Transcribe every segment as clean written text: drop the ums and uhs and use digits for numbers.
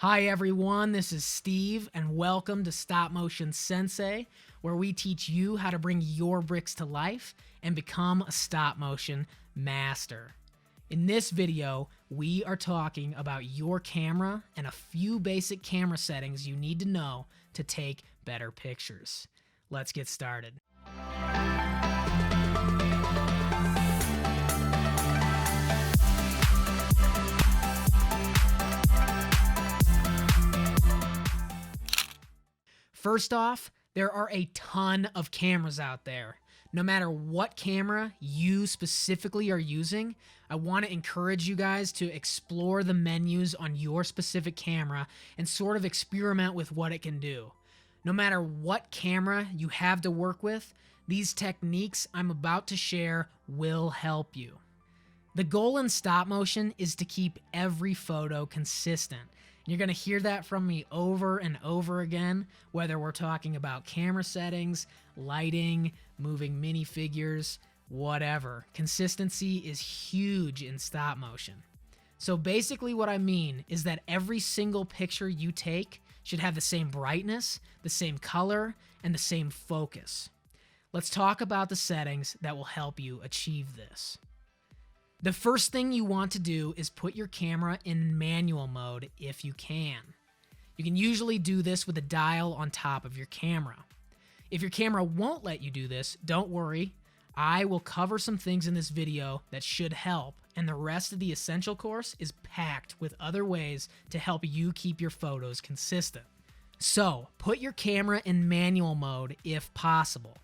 Hi everyone, this is Steve, and welcome to Stop Motion Sensei, where we teach you how to bring your bricks to life and become a stop motion master. In this video, we are talking about your camera and a few basic camera settings you need to know to take better pictures. Let's get started. First off, there are a ton of cameras out there. No matter what camera you specifically are using, I want to encourage you guys to explore the menus on your specific camera and sort of experiment with what it can do. No matter what camera you have to work with, these techniques I'm about to share will help you. The goal in stop motion is to keep every photo consistent. You're going to hear that from me over and over again, whether we're talking about camera settings, lighting, moving minifigures, whatever. Consistency is huge in stop motion. So basically what I mean is that every single picture you take should have the same brightness, the same color, and the same focus. Let's talk about the settings that will help you achieve this. The first thing you want to do is put your camera in manual mode if you can. You can usually do this with a dial on top of your camera. If your camera won't let you do this, don't worry. I will cover some things in this video that should help, and the rest of the essential course is packed with other ways to help you keep your photos consistent. So, put your camera in manual mode if possible.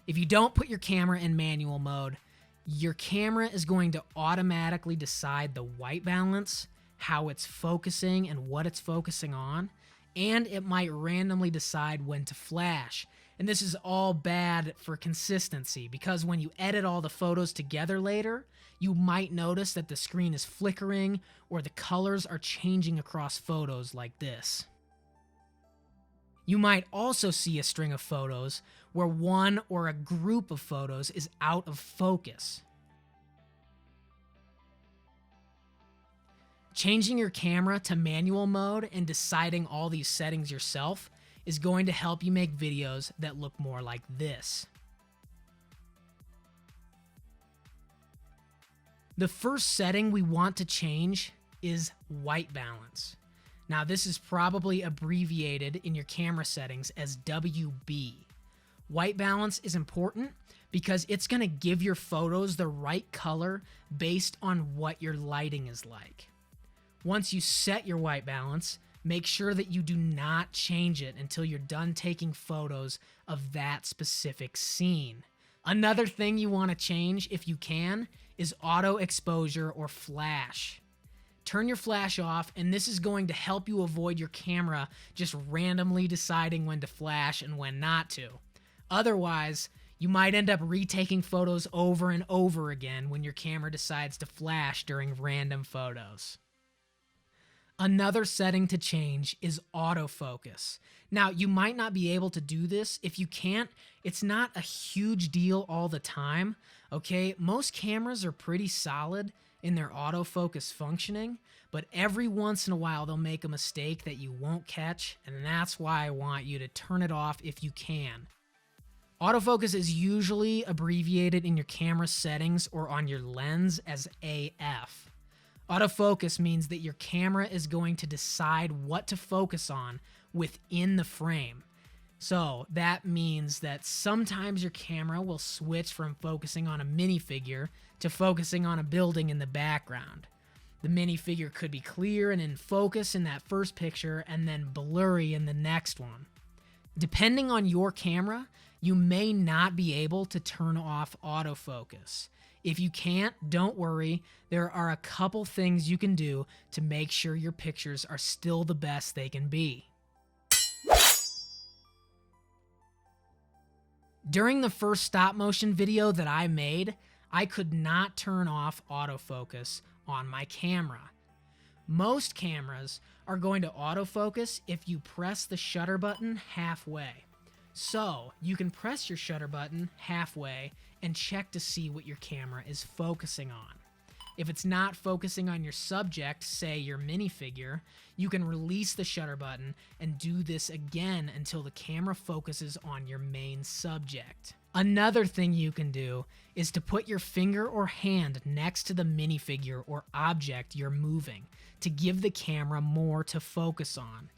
If you don't put your camera in manual mode, your camera is going to automatically decide the white balance, how it's focusing and what it's focusing on, and it might randomly decide when to flash. And this is all bad for consistency because when you edit all the photos together later, you might notice that the screen is flickering or the colors are changing across photos like this. You might also see a string of photos where one or a group of photos is out of focus. Changing your camera to manual mode and deciding all these settings yourself is going to help you make videos that look more like this. The first setting we want to change is white balance. Now, this is probably abbreviated in your camera settings as WB. White balance is important because it's going to give your photos the right color based on what your lighting is like. Once you set your white balance, make sure that you do not change it until you're done taking photos of that specific scene. Another thing you want to change, if you can, is auto exposure or flash. Turn your flash off, and this is going to help you avoid your camera just randomly deciding when to flash and when not to. Otherwise, you might end up retaking photos over and over again when your camera decides to flash during random photos. Another setting to change is autofocus. Now, you might not be able to do this. If you can't, it's not a huge deal all the time, okay? Most cameras are pretty solid in their autofocus functioning, but every once in a while they'll make a mistake that you won't catch, and that's why I want you to turn it off if you can. Autofocus is usually abbreviated in your camera settings or on your lens as AF. Autofocus means that your camera is going to decide what to focus on within the frame. So that means that sometimes your camera will switch from focusing on a minifigure to focusing on a building in the background. The minifigure could be clear and in focus in that first picture and then blurry in the next one. Depending on your camera, you may not be able to turn off autofocus. If you can't, don't worry. There are a couple things you can do to make sure your pictures are still the best they can be. During the first stop motion video that I made, I could not turn off autofocus on my camera. Most cameras are going to autofocus if you press the shutter button halfway. So you can press your shutter button halfway and check to see what your camera is focusing on. If it's not focusing on your subject, say your minifigure, you can release the shutter button and do this again until the camera focuses on your main subject. Another thing you can do is to put your finger or hand next to the minifigure or object you're moving to give the camera more to focus on.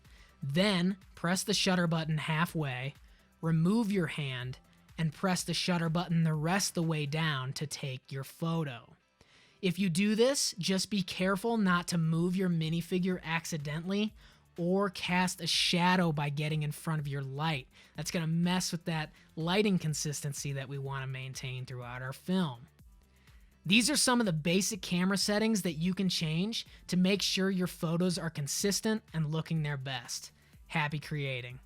Then press the shutter button halfway, remove your hand, and press the shutter button the rest of the way down to take your photo. If you do this, just be careful not to move your minifigure accidentally or cast a shadow by getting in front of your light. That's going to mess with that lighting consistency that we want to maintain throughout our film. These are some of the basic camera settings that you can change to make sure your photos are consistent and looking their best. Happy creating.